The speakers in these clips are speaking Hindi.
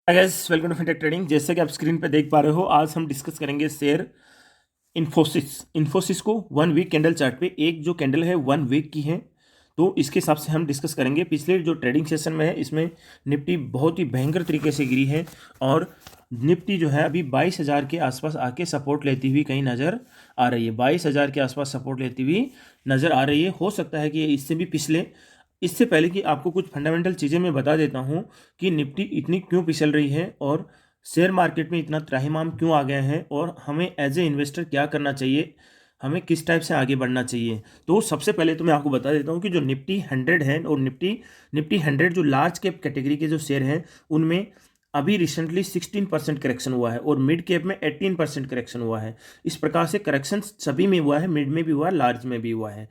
Hi guys, welcome to fintech trading. जैसे कि आप स्क्रीन पे देख पा रहे हो, आज हम डिस्कस करेंगे शेयर इन्फोसिस को 1 वीक कैंडल चार्ट पे। एक जो कैंडल है 1 वीक की है, तो इसके हिसाब से हम डिस्कस करेंगे। पिछले जो ट्रेडिंग सेशन में है, इसमें निफ्टी बहुत ही भयंकर तरीके से गिरी है और निफ्टी जो है अभी 22,000 के आसपास आके सपोर्ट लेती हुई कहीं नज़र आ रही है। 22,000 के आसपास सपोर्ट लेती हुई नज़र आ रही है। हो सकता है कि इससे भी इससे पहले कि आपको कुछ फंडामेंटल चीज़ें मैं बता देता हूँ कि निफ्टी इतनी क्यों फिसल रही है और शेयर मार्केट में इतना त्राहिमाम क्यों आ गया है और हमें एज ए इन्वेस्टर क्या करना चाहिए, हमें किस टाइप से आगे बढ़ना चाहिए। तो सबसे पहले तो मैं आपको बता देता हूँ कि जो निफ्टी 100 है और निफ्टी 100 जो लार्ज कैप कैटेगरी के जो शेयर हैं, उनमें अभी रिसेंटली 16% करेक्शन हुआ है और मिड कैप में 18% करेक्शन हुआ है। इस प्रकार से करेक्शन सभी में हुआ है, मिड में भी हुआ है, लार्ज में भी हुआ है।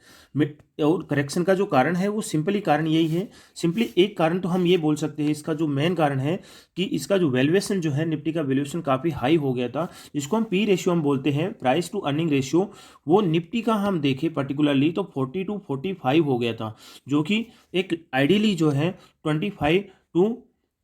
और करेक्शन का जो कारण है वो सिंपली कारण यही है। सिंपली एक कारण तो हम ये बोल सकते हैं, इसका जो मेन कारण है कि इसका जो वैल्यूएशन जो है, निफ्टी का वैल्यूएशन काफ़ी हाई हो गया था, जिसको हम पी रेशियो हम बोलते हैं, प्राइस टू अर्निंग रेशियो। वो निफ्टी का हम देखें पर्टिकुलरली तो 40 to 45 हो गया था, जो कि एक आइडियली जो है 25 to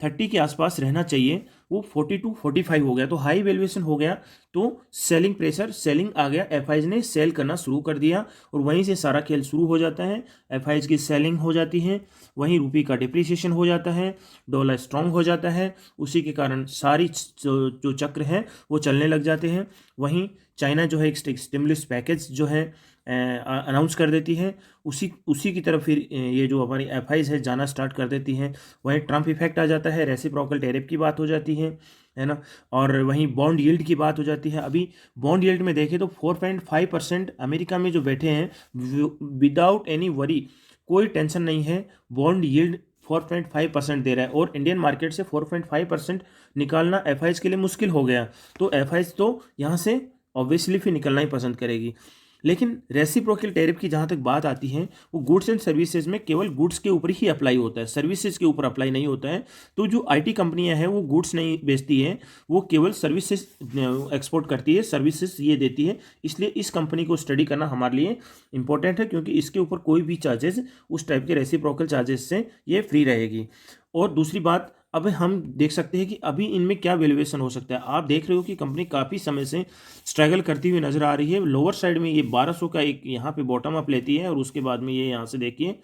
30 के आसपास रहना चाहिए, वो 40 to 45 हो गया, तो हाई वैल्यूएशन हो गया। तो सेलिंग प्रेशर, सेलिंग आ गया, एफआईज ने सेल करना शुरू कर दिया और वहीं से सारा खेल शुरू हो जाता है। एफआईज की सेलिंग हो जाती है, वहीं रुपये का डिप्रिसिएशन हो जाता है, डॉलर स्ट्रांग हो जाता है, उसी के कारण सारी जो चक्र है वो चलने लग जाते हैं। वहीं चाइना जो है एक स्टिमुलस पैकेज जो है अनाउंस कर देती है, उसी की तरफ फिर ये जो हमारी एफआईज है जाना स्टार्ट कर देती हैं। वहीं ट्रम्प इफेक्ट आ जाता है, रेसिप्रोकल टैरिफ की बात हो जाती है ना, और वहीं बॉन्ड यील्ड की बात हो जाती है। अभी बॉन्ड यील्ड में देखें तो 4.5% अमेरिका में जो बैठे हैं विदाउट एनी वरी, कोई टेंशन नहीं है, बॉन्ड यील्ड 4.5% दे रहा है और इंडियन मार्केट से 4.5% निकालना एफआईज के लिए मुश्किल हो गया। तो एफआईज तो यहाँ से ऑब्वियसली फिर निकलना ही पसंद करेगी। लेकिन रेसिप्रोकल टैरिफ की जहाँ तक बात आती है, वो गुड्स एंड सर्विसेज में केवल गुड्स के ऊपर ही अप्लाई होता है, सर्विसेज के ऊपर अप्लाई नहीं होता है। तो जो आईटी कंपनियां हैं वो गुड्स नहीं बेचती हैं, वो केवल सर्विसेज एक्सपोर्ट करती है, सर्विसेज ये देती है। इसलिए इस कंपनी को स्टडी करना हमारे लिए इंपॉर्टेंट है, क्योंकि इसके ऊपर कोई भी चार्जेस उस टाइप के रेसिप्रोकल चार्जेस से ये फ्री रहेगी। और दूसरी बात, अब हम देख सकते हैं कि अभी इनमें क्या वैल्यूएशन हो सकता है। आप देख रहे हो कि कंपनी काफ़ी समय से स्ट्रगल करती हुई नज़र आ रही है। लोअर साइड में ये 1200 का एक यहाँ पे बॉटम अप लेती है और उसके बाद में ये यहाँ से देखिए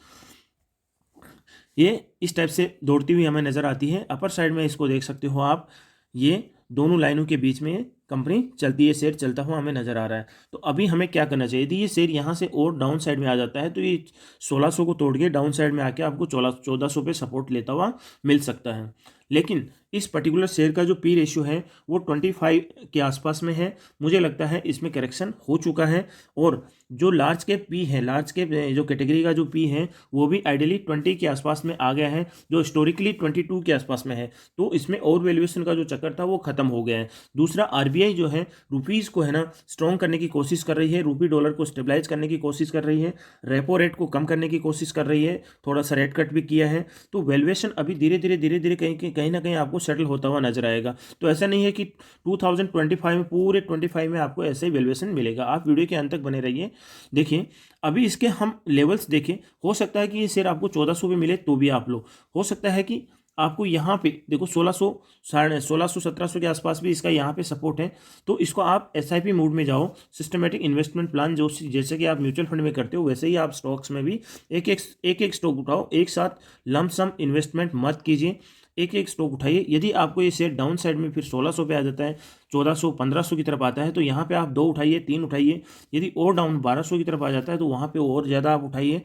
ये इस टाइप से दौड़ती हुई हमें नज़र आती है। अपर साइड में इसको देख सकते हो आप, ये दोनों लाइनों के बीच में कंपनी चलती है, शेयर चलता हुआ हमें नज़र आ रहा है। तो अभी हमें क्या करना चाहिए, यदि ये शेयर यहाँ से और डाउन साइड में आ जाता है तो ये 1600 को तोड़ के डाउन साइड में आके आपको 1400 पे सपोर्ट लेता हुआ मिल सकता है। लेकिन इस पर्टिकुलर शेयर का जो पी रेशियो है वो 25 के आसपास में है। मुझे लगता है इसमें करेक्शन हो चुका है और जो लार्ज कैप पी है, लार्ज कैप जो कैटेगरी का जो पी है वो भी आइडियली 20 के आसपास में आ गया है, जो हिस्टोरिकली 22 के आसपास में है। तो इसमें और वैल्यूएशन का जो चक्कर था वो खत्म हो गया है। दूसरा, आरबीआई जो है रुपीज़ को है ना स्ट्रॉन्ग करने की कोशिश कर रही है, रूपी डॉलर को स्टेबलाइज करने की कोशिश कर रही है, रेपो रेट को कम करने की कोशिश कर रही है, थोड़ा सा रेट कट भी किया है। तो वैल्यूएशन अभी धीरे धीरे कहीं ना कहीं आपको सेटल होता हुआ नजर आएगा। तो ऐसा नहीं है कि 2025 में पूरे 25 में आपको ऐसे ही वैल्यूएशन मिलेगा। आप वीडियो के अंत तक बने रहिए। देखिए अभी इसके हम लेवल्स देखें, हो सकता है कि ये शेयर आपको 1400 पे मिले तो भी आप लो, हो सकता है कि आपको यहाँ पे देखो 1600, 1600 1700 के आसपास भी इसका यहाँ पे सपोर्ट है। तो इसको आप एसआईपी मोड में जाओ, सिस्टमेटिक इन्वेस्टमेंट प्लान, जो जैसे कि आप म्यूचुअल फंड में करते हो वैसे ही आप स्टॉक्स में भी एक एक स्टॉक उठाओ, एक साथ लम सम इन्वेस्टमेंट मत कीजिए, एक एक स्टॉक उठाइए। यदि आपको ये शेयर डाउन साइड में फिर 1600 पे आ जाता है, 1400 1500 की तरफ आता है, तो यहाँ पे आप 2 उठाइए, 3 उठाइए। यदि और डाउन 1200 की तरफ आ जाता है तो वहाँ पे और ज़्यादा आप उठाइए।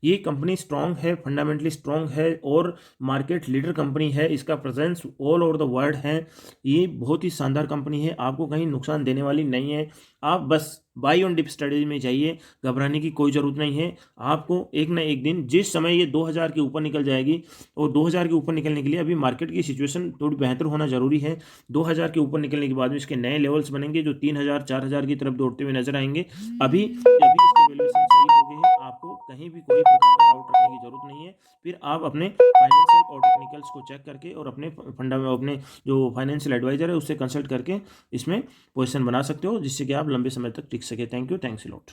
ये कंपनी स्ट्रांग है, फंडामेंटली स्ट्रांग है और मार्केट लीडर कंपनी है, इसका presence all over the world है। ये बहुत ही शानदार कंपनी है, आपको कहीं नुकसान देने वाली नहीं है। आप बस बाई ऑन डिप स्ट्रेटजी में जाइए, घबराने की कोई ज़रूरत नहीं है। आपको एक ना एक दिन, जिस समय ये 2000 के ऊपर निकल जाएगी, और 2000 के ऊपर निकलने के लिए अभी मार्केट की सिचुएशन थोड़ी बेहतर होना जरूरी है। 2000 के ऊपर निकलने के बाद में इसके नए लेवल्स बनेंगे जो 3000 4000 की तरफ दौड़ते हुए नजर आएंगे। अभी इसके वैल्यूएशन सही हो गए हैं, आपको कहीं भी कोई प्रकार का डाउट रखने की जरूरत नहीं है। फिर आप अपने फाइनेंशियल और टेक्निकल्स को चेक करके और अपने अपने जो फाइनेंशियल एडवाइजर है उससे कंसल्ट करके इसमें पोजीशन बना सकते हो, जिससे कि आप लंबे समय तक टिक सके। Thank you, thanks a lot.